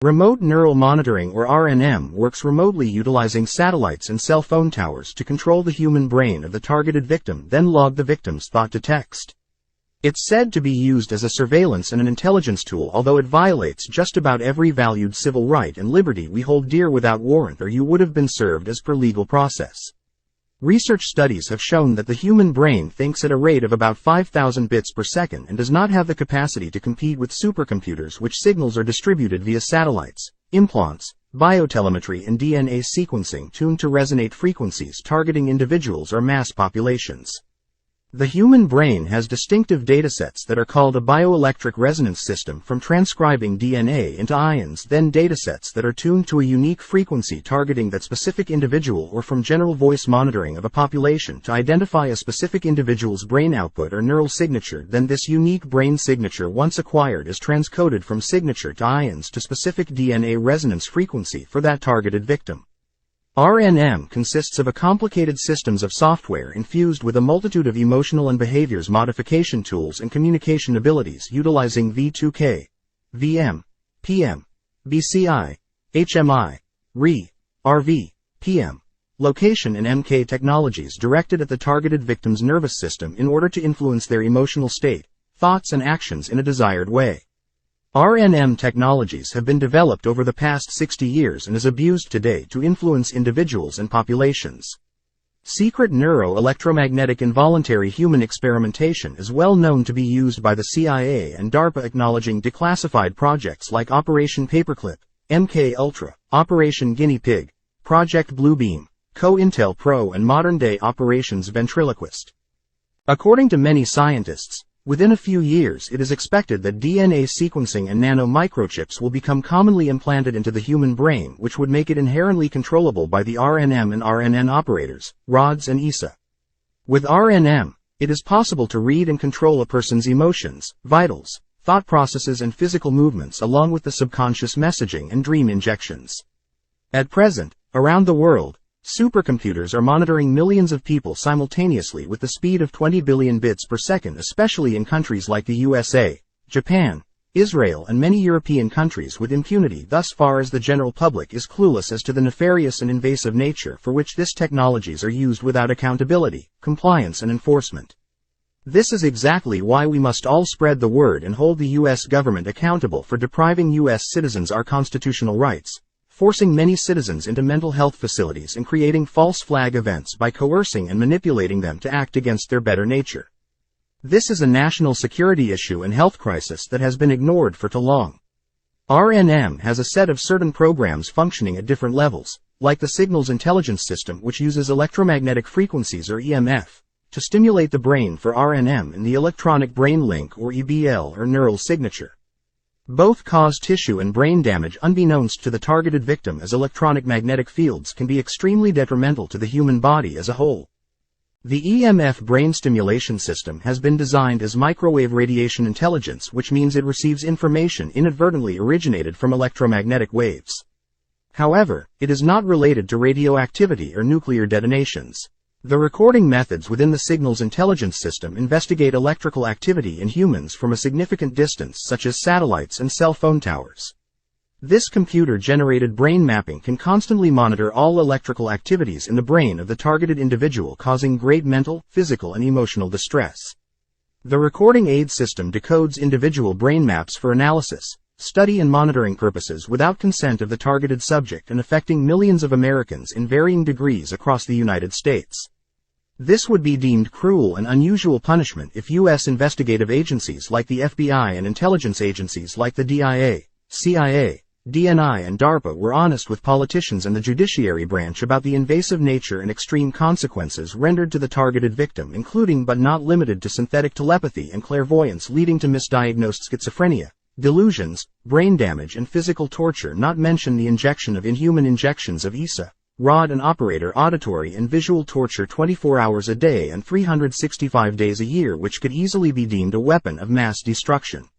Remote neural monitoring or RNM works remotely utilizing satellites and cell phone towers to control the human brain of the targeted victim, then log the victim's thought to text. It's said to be used as a surveillance and an intelligence tool, although it violates just about every valued civil right and liberty we hold dear without warrant, or you would have been served as per legal process. Research studies have shown that the human brain thinks at a rate of about 5,000 bits per second and does not have the capacity to compete with supercomputers, which signals are distributed via satellites, implants, biotelemetry and DNA sequencing tuned to resonate frequencies targeting individuals or mass populations. The human brain has distinctive datasets that are called a bioelectric resonance system from transcribing DNA into ions, then datasets that are tuned to a unique frequency targeting that specific individual, or from general voice monitoring of a population to identify a specific individual's brain output or neural signature. Then this unique brain signature, once acquired, is transcoded from signature to ions to specific DNA resonance frequency for that targeted victim. RNM consists of a complicated systems of software infused with a multitude of emotional and behaviors modification tools and communication abilities utilizing V2K, VM, PM, BCI, HMI, RE, RV, PM, location and MK technologies directed at the targeted victim's nervous system in order to influence their emotional state, thoughts and actions in a desired way. RNM technologies have been developed over the past 60 years and is abused today to influence individuals and populations. Secret neuro-electromagnetic involuntary human experimentation is well known to be used by the CIA and DARPA, acknowledging declassified projects like Operation Paperclip, MK Ultra, Operation Guinea Pig, Project Bluebeam, COINTEL Pro and modern-day Operations Ventriloquist. According to many scientists, within a few years it is expected that DNA sequencing and nano-microchips will become commonly implanted into the human brain, which would make it inherently controllable by the RNM and RNN operators, RODs and ESA. With RNM, it is possible to read and control a person's emotions, vitals, thought processes and physical movements, along with the subconscious messaging and dream injections. At present, around the world, supercomputers are monitoring millions of people simultaneously with the speed of 20 billion bits per second, especially in countries like the USA, Japan, Israel and many European countries with impunity, thus far as the general public is clueless as to the nefarious and invasive nature for which these technologies are used without accountability, compliance and enforcement. This is exactly why we must all spread the word and hold the U.S. government accountable for depriving U.S. citizens our constitutional rights, forcing many citizens into mental health facilities and creating false flag events by coercing and manipulating them to act against their better nature. This is a national security issue and health crisis that has been ignored for too long. RNM has a set of certain programs functioning at different levels, like the Signals Intelligence System, which uses electromagnetic frequencies or EMF to stimulate the brain for RNM, and the electronic brain link or EBL or neural signature. Both cause tissue and brain damage unbeknownst to the targeted victim, as electronic magnetic fields can be extremely detrimental to the human body as a whole. The EMF brain stimulation system has been designed as microwave radiation intelligence, which means it receives information inadvertently originated from electromagnetic waves. However, it is not related to radioactivity or nuclear detonations. The recording methods within the Signals Intelligence System investigate electrical activity in humans from a significant distance, such as satellites and cell phone towers. This computer-generated brain mapping can constantly monitor all electrical activities in the brain of the targeted individual, causing great mental, physical and emotional distress. The recording aid system decodes individual brain maps for analysis, study and monitoring purposes without consent of the targeted subject, and affecting millions of Americans in varying degrees across the United States. This would be deemed cruel and unusual punishment if U.S. investigative agencies like the FBI and intelligence agencies like the DIA, CIA, DNI and DARPA were honest with politicians and the judiciary branch about the invasive nature and extreme consequences rendered to the targeted victim, including but not limited to synthetic telepathy and clairvoyance leading to misdiagnosed schizophrenia, delusions, brain damage and physical torture, not mention the injection of inhuman injections of ESA, rod and operator auditory and visual torture 24 hours a day and 365 days a year, which could easily be deemed a weapon of mass destruction.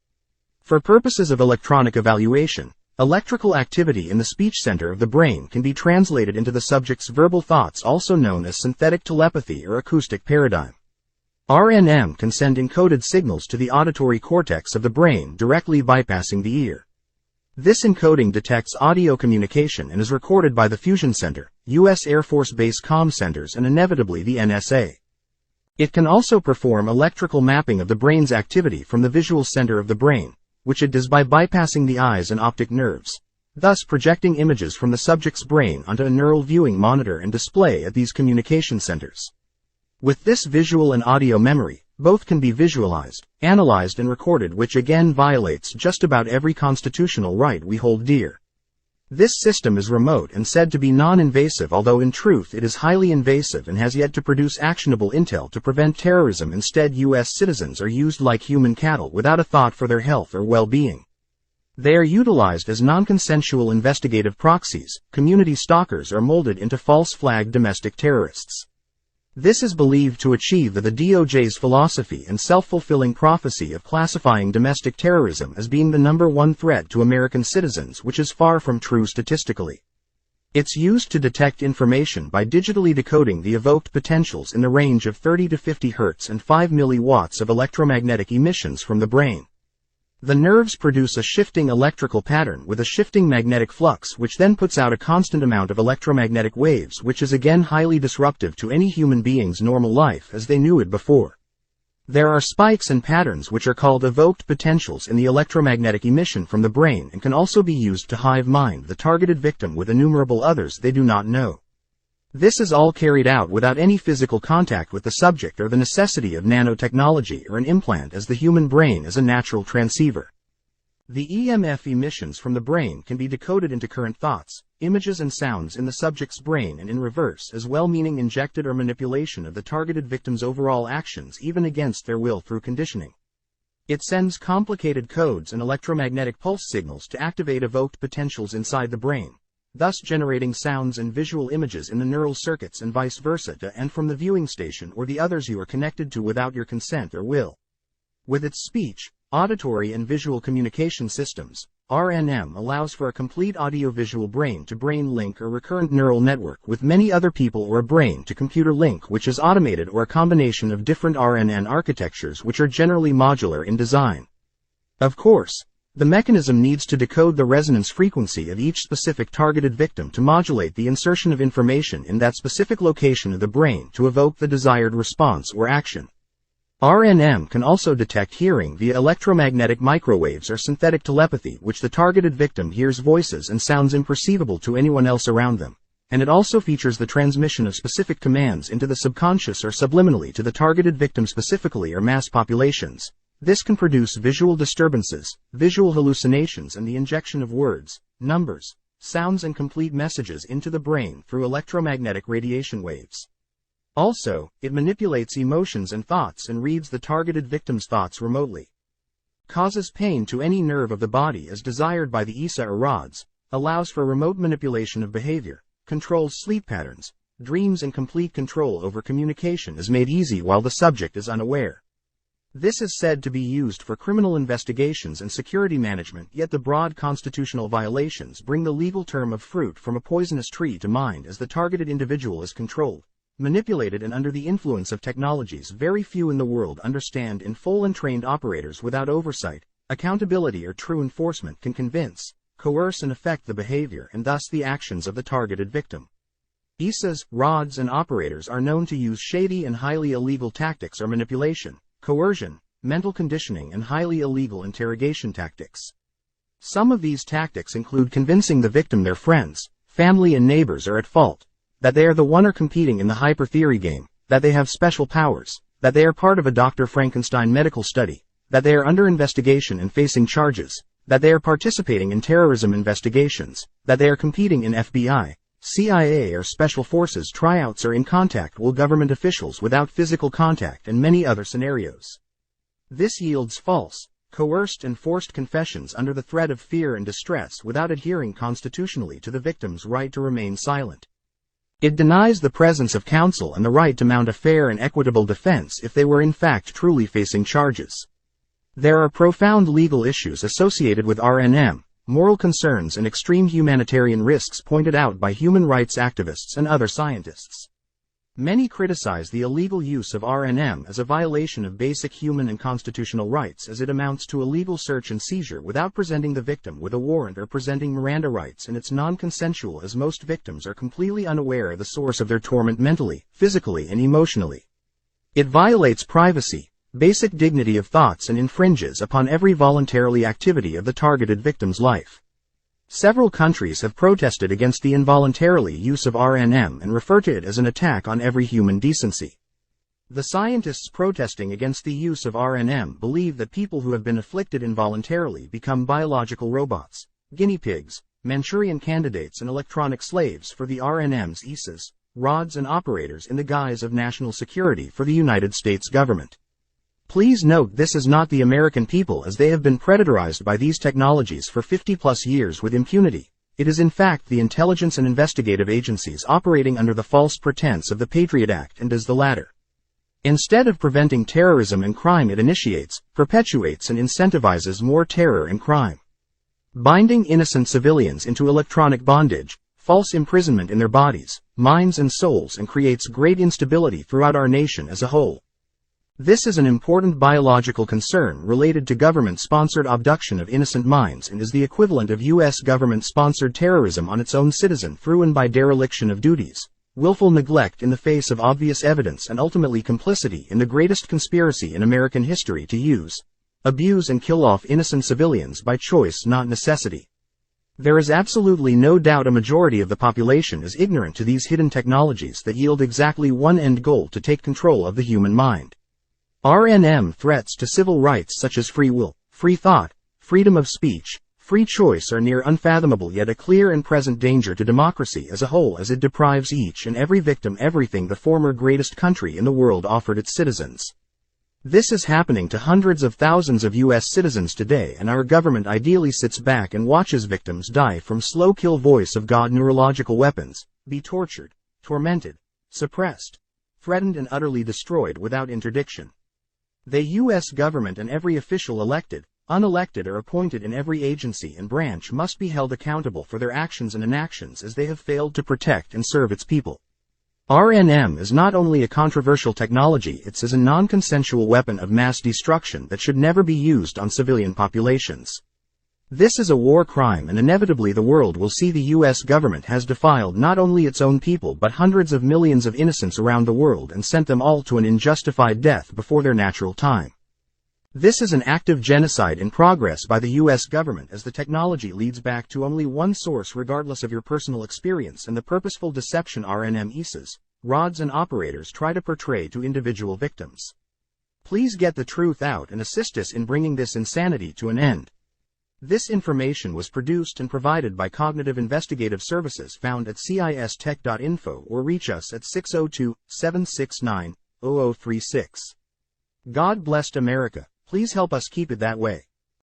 For purposes of electronic evaluation, electrical activity in the speech center of the brain can be translated into the subject's verbal thoughts, also known as synthetic telepathy or acoustic paradigm. RNM can send encoded signals to the auditory cortex of the brain, directly bypassing the ear. This encoding detects audio communication and is recorded by the Fusion Center, U.S. Air Force Base comm centers, and inevitably the NSA. It can also perform electrical mapping of the brain's activity from the visual center of the brain, which it does by bypassing the eyes and optic nerves, thus projecting images from the subject's brain onto a neural viewing monitor and display at these communication centers. With this visual and audio memory, both can be visualized, analyzed, and recorded, which again violates just about every constitutional right we hold dear. This system is remote and said to be non-invasive, although in truth it is highly invasive and has yet to produce actionable intel to prevent terrorism. Instead, U.S. citizens are used like human cattle without a thought for their health or well-being. They are utilized as non-consensual investigative proxies, community stalkers, or molded into false flag domestic terrorists. This is believed to achieve the DOJ's philosophy and self-fulfilling prophecy of classifying domestic terrorism as being the number one threat to American citizens, which is far from true statistically. It's used to detect information by digitally decoding the evoked potentials in the range of 30 to 50 Hz and 5 milliwatts of electromagnetic emissions from the brain. The nerves produce a shifting electrical pattern with a shifting magnetic flux, which then puts out a constant amount of electromagnetic waves, which is again highly disruptive to any human being's normal life as they knew it before. There are spikes and patterns which are called evoked potentials in the electromagnetic emission from the brain and can also be used to hive mind the targeted victim with innumerable others they do not know. This is all carried out without any physical contact with the subject or the necessity of nanotechnology or an implant, as the human brain is a natural transceiver. The EMF emissions from the brain can be decoded into current thoughts, images, and sounds in the subject's brain and in reverse as well, meaning injected or manipulation of the targeted victim's overall actions even against their will through conditioning. It sends complicated codes and electromagnetic pulse signals to activate evoked potentials inside the brain, thus generating sounds and visual images in the neural circuits and vice versa to and from the viewing station or the others you are connected to without your consent or will. With its speech, auditory, and visual communication systems, RNM allows for a complete audiovisual brain-to-brain link or recurrent neural network with many other people, or a brain-to-computer link which is automated, or a combination of different RNN architectures which are generally modular in design. Of course, the mechanism needs to decode the resonance frequency of each specific targeted victim to modulate the insertion of information in that specific location of the brain to evoke the desired response or action. RNM can also detect hearing via electromagnetic microwaves or synthetic telepathy, which the targeted victim hears voices and sounds imperceivable to anyone else around them, and it also features the transmission of specific commands into the subconscious or subliminally to the targeted victim specifically or mass populations. This can produce visual disturbances, visual hallucinations, and the injection of words, numbers, sounds, and complete messages into the brain through electromagnetic radiation waves. Also, it manipulates emotions and thoughts and reads the targeted victim's thoughts remotely. Causes pain to any nerve of the body as desired by the ESA or rods, allows for remote manipulation of behavior, controls sleep patterns, dreams, and complete control over communication is made easy while the subject is unaware. This is said to be used for criminal investigations and security management, yet the broad constitutional violations bring the legal term of fruit from a poisonous tree to mind, as the targeted individual is controlled, manipulated, and under the influence of technologies very few in the world understand in full, and trained operators without oversight, accountability, or true enforcement can convince, coerce, and affect the behavior and thus the actions of the targeted victim. ESAs, rods, and operators are known to use shady and highly illegal tactics or manipulation, coercion, mental conditioning, and highly illegal interrogation tactics. Some of these tactics include convincing the victim their friends, family, and neighbors are at fault, that they are the one or competing in the hyper-theory game, that they have special powers, that they are part of a Dr. Frankenstein medical study, that they are under investigation and facing charges, that they are participating in terrorism investigations, that they are competing in FBI, CIA, or special forces tryouts, or in contact with government officials without physical contact, and many other scenarios. This yields false, coerced, and forced confessions under the threat of fear and distress without adhering constitutionally to the victim's right to remain silent. It denies the presence of counsel and the right to mount a fair and equitable defense if they were in fact truly facing charges. There are profound legal issues associated with RNM, moral concerns, and extreme humanitarian risks pointed out by human rights activists and other scientists. Many criticize the illegal use of RNM as a violation of basic human and constitutional rights, as it amounts to illegal search and seizure without presenting the victim with a warrant or presenting Miranda rights, and it's non-consensual as most victims are completely unaware of the source of their torment mentally, physically, and emotionally. It violates privacy, basic dignity of thoughts, and infringes upon every voluntary activity of the targeted victim's life. Several countries have protested against the involuntarily use of RNM and refer to it as an attack on every human decency. The scientists protesting against the use of RNM believe that people who have been afflicted involuntarily become biological robots, guinea pigs, Manchurian candidates, and electronic slaves for the RNM's ISAs, rods, and operators in the guise of national security for the United States government. Please note, this is not the American people, as they have been predatorized by these technologies for 50+ years with impunity. It is in fact the intelligence and investigative agencies operating under the false pretense of the Patriot Act, and does the latter. Instead of preventing terrorism and crime, it initiates, perpetuates, and incentivizes more terror and crime. Binding innocent civilians into electronic bondage, false imprisonment in their bodies, minds, and souls, and creates great instability throughout our nation as a whole. This is an important biological concern related to government-sponsored abduction of innocent minds, and is the equivalent of U.S. government-sponsored terrorism on its own citizen through and by dereliction of duties, willful neglect in the face of obvious evidence, and ultimately complicity in the greatest conspiracy in American history to use, abuse, and kill off innocent civilians by choice, not necessity. There is absolutely no doubt a majority of the population is ignorant to these hidden technologies that yield exactly one end goal: to take control of the human mind. RNM threats to civil rights such as free will, free thought, freedom of speech, free choice are near unfathomable, yet a clear and present danger to democracy as a whole, as it deprives each and every victim everything the former greatest country in the world offered its citizens. This is happening to hundreds of thousands of U.S. citizens today, and our government ideally sits back and watches victims die from slow kill voice of God neurological weapons, be tortured, tormented, suppressed, threatened, and utterly destroyed without interdiction. The U.S. government and every official, elected, unelected, or appointed in every agency and branch, must be held accountable for their actions and inactions, as they have failed to protect and serve its people. RNM is not only a controversial technology, it is a non-consensual weapon of mass destruction that should never be used on civilian populations. This is a war crime, and inevitably the world will see the U.S. government has defiled not only its own people but hundreds of millions of innocents around the world, and sent them all to an unjustified death before their natural time. This is an active genocide in progress by the U.S. government, as the technology leads back to only one source regardless of your personal experience, and the purposeful deception RNM ISAs, rods, and operators try to portray to individual victims. Please get the truth out and assist us in bringing this insanity to an end. This information was produced and provided by Cognitive Investigative Services, found at cistech.info, or reach us at 602-769-0036. God bless America. Please help us keep it that way.